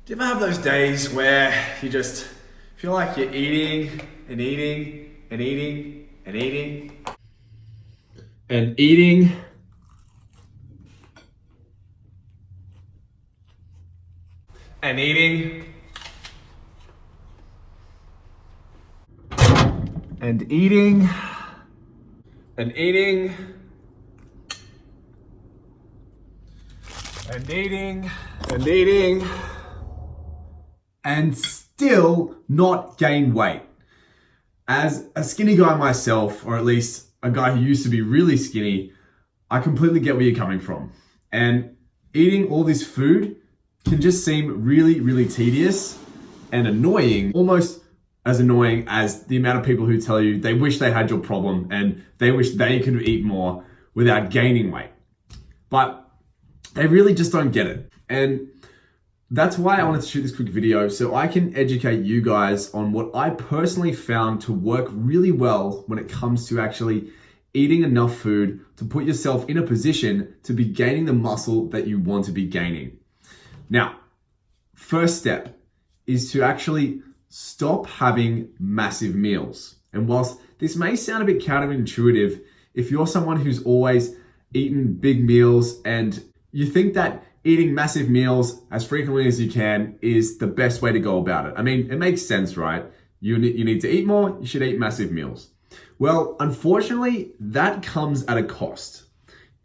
Do you ever have those days where you just feel like you're eating and eating and eating and eating and eating and eating and eating and eating and eating and eating and still not gain weight? As a skinny guy myself, or at least a guy who used to be really skinny, I completely get where you're coming from. And eating all this food can just seem really, really tedious and annoying, almost as annoying as the amount of people who tell you they wish they had your problem and they wish they could eat more without gaining weight. But they really just don't get it. And that's why I wanted to shoot this quick video, so I can educate you guys on what I personally found to work really well when it comes to actually eating enough food to put yourself in a position to be gaining the muscle that you want to be gaining. Now, first step is to actually stop having massive meals. And whilst this may sound a bit counterintuitive, if you're someone who's always eaten big meals and you think that eating massive meals as frequently as you can is the best way to go about it. I mean, it makes sense, right? You need to eat more, you should eat massive meals. Well, unfortunately, that comes at a cost.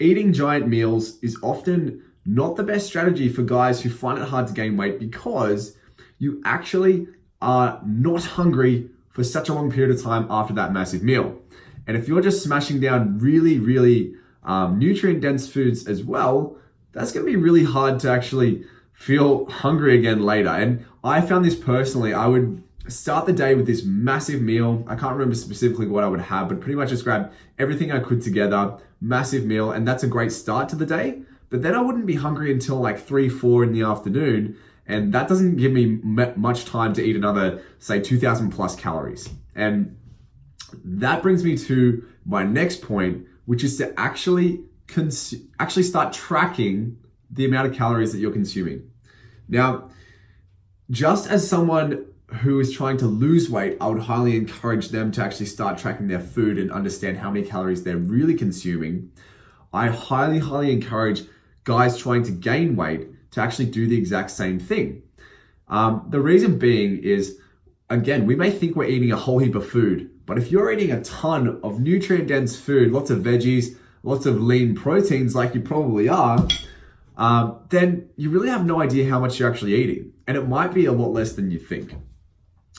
Eating giant meals is often not the best strategy for guys who find it hard to gain weight because you actually are not hungry for such a long period of time after that massive meal. And if you're just smashing down really, really nutrient-dense foods as well, that's going to be really hard to actually feel hungry again later. And I found this personally. I would start the day with this massive meal. I can't remember specifically what I would have, but pretty much just grab everything I could together, massive meal, and that's a great start to the day. But then I wouldn't be hungry until like 3, 4 in the afternoon, and that doesn't give me much time to eat another, say, 2,000 plus calories. And that brings me to my next point, which is to actually start tracking the amount of calories that you're consuming. Now, just as someone who is trying to lose weight, I would highly encourage them to actually start tracking their food and understand how many calories they're really consuming. I highly, highly encourage guys trying to gain weight to actually do the exact same thing. The reason being is, again, we may think we're eating a whole heap of food, but if you're eating a ton of nutrient-dense food, lots of veggies, lots of lean proteins like you probably are, then you really have no idea how much you're actually eating. And it might be a lot less than you think.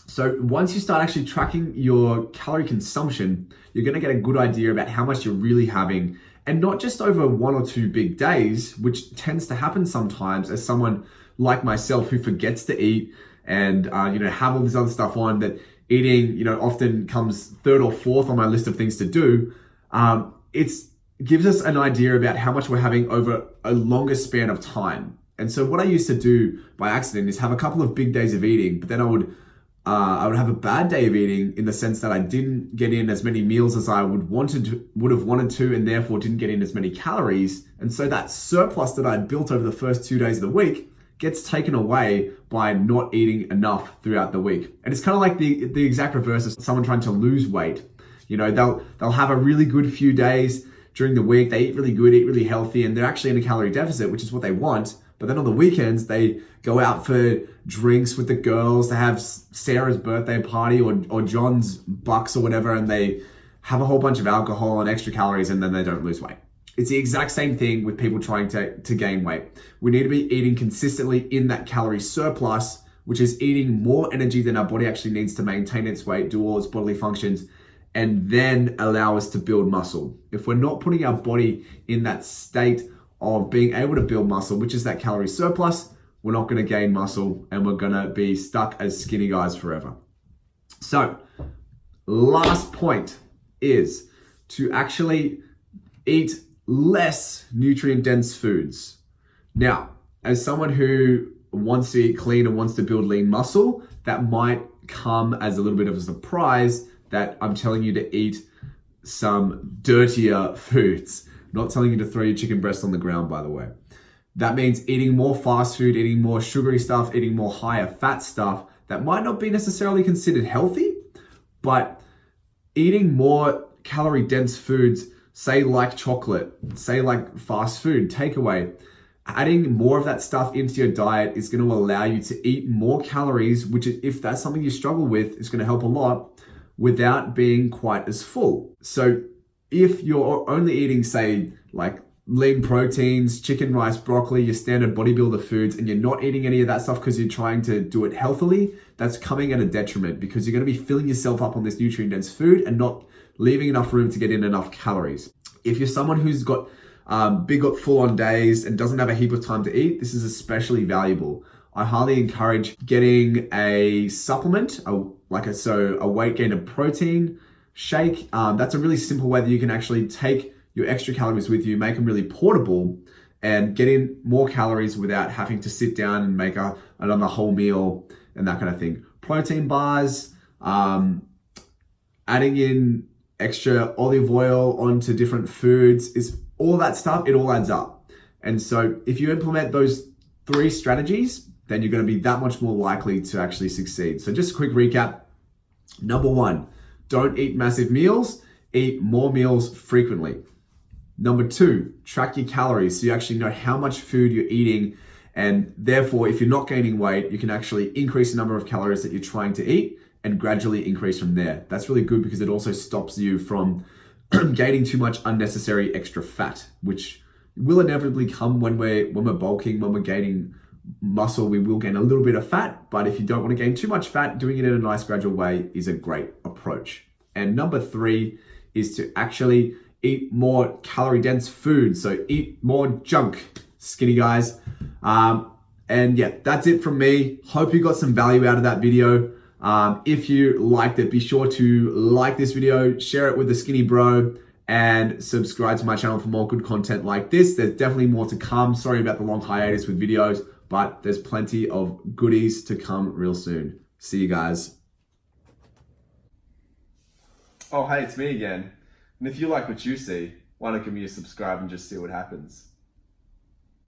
So once you start actually tracking your calorie consumption, you're gonna get a good idea about how much you're really having, and not just over 1 or 2 big days, which tends to happen sometimes as someone like myself who forgets to eat and have all this other stuff on, that eating often comes 3rd or 4th on my list of things to do. It gives us an idea about how much we're having over a longer span of time. And so what I used to do by accident is have a couple of big days of eating, but then I would have a bad day of eating in the sense that I didn't get in as many meals as I would have wanted to, and therefore didn't get in as many calories. And so that surplus that I'd built over the first 2 days of the week gets taken away by not eating enough throughout the week. And it's kind of like the exact reverse of someone trying to lose weight. They'll have a really good few days during the week, they eat really good, eat really healthy, and they're actually in a calorie deficit, which is what they want. But then on the weekends, they go out for drinks with the girls, they have Sarah's birthday party or John's bucks or whatever, and they have a whole bunch of alcohol and extra calories, and then they don't lose weight. It's the exact same thing with people trying to gain weight. We need to be eating consistently in that calorie surplus, which is eating more energy than our body actually needs to maintain its weight, do all its bodily functions, and then allow us to build muscle. If we're not putting our body in that state of being able to build muscle, which is that calorie surplus, we're not going to gain muscle, and we're going to be stuck as skinny guys forever. So, last point is to actually eat less nutrient-dense foods. Now, as someone who wants to eat clean and wants to build lean muscle, that might come as a little bit of a surprise that I'm telling you to eat some dirtier foods. Not telling you to throw your chicken breast on the ground, by the way. That means eating more fast food, eating more sugary stuff, eating more higher fat stuff that might not be necessarily considered healthy, but eating more calorie dense foods, say like chocolate, say like fast food, takeaway, adding more of that stuff into your diet is going to allow you to eat more calories, which is, if that's something you struggle with, is going to help a lot without being quite as full. So if you're only eating, say, like lean proteins, chicken, rice, broccoli, your standard bodybuilder foods, and you're not eating any of that stuff because you're trying to do it healthily, that's coming at a detriment because you're going to be filling yourself up on this nutrient dense food and not leaving enough room to get in enough calories. If you're someone who's got big full on days and doesn't have a heap of time to eat, this is especially valuable. I highly encourage getting a supplement, a weight gainer protein shake. That's a really simple way that you can actually take your extra calories with you, make them really portable, and get in more calories without having to sit down and make another whole meal and that kind of thing. Protein bars, adding in extra olive oil onto different foods, is all that stuff, it all adds up. And so if you implement those 3 strategies, then you're going to be that much more likely to actually succeed. So just a quick recap. Number 1, don't eat massive meals, eat more meals frequently. Number 2, track your calories so you actually know how much food you're eating, and therefore if you're not gaining weight, you can actually increase the number of calories that you're trying to eat and gradually increase from there. That's really good because it also stops you from gaining too much unnecessary extra fat, which will inevitably come when we're bulking, when we're gaining muscle. We will gain a little bit of fat, but if you don't want to gain too much fat, doing it in a nice gradual way is a great approach. And number 3 is to actually eat more calorie dense food. So eat more junk, skinny guys. And yeah, that's it from me. Hope you got some value out of that video. If you liked it, be sure to like this video, share it with a skinny bro, and subscribe to my channel for more good content like this. There's definitely more to come. Sorry about the long hiatus with videos, but there's plenty of goodies to come real soon. See you guys. Oh, hey, it's me again. And if you like what you see, why not give me a subscribe and just see what happens?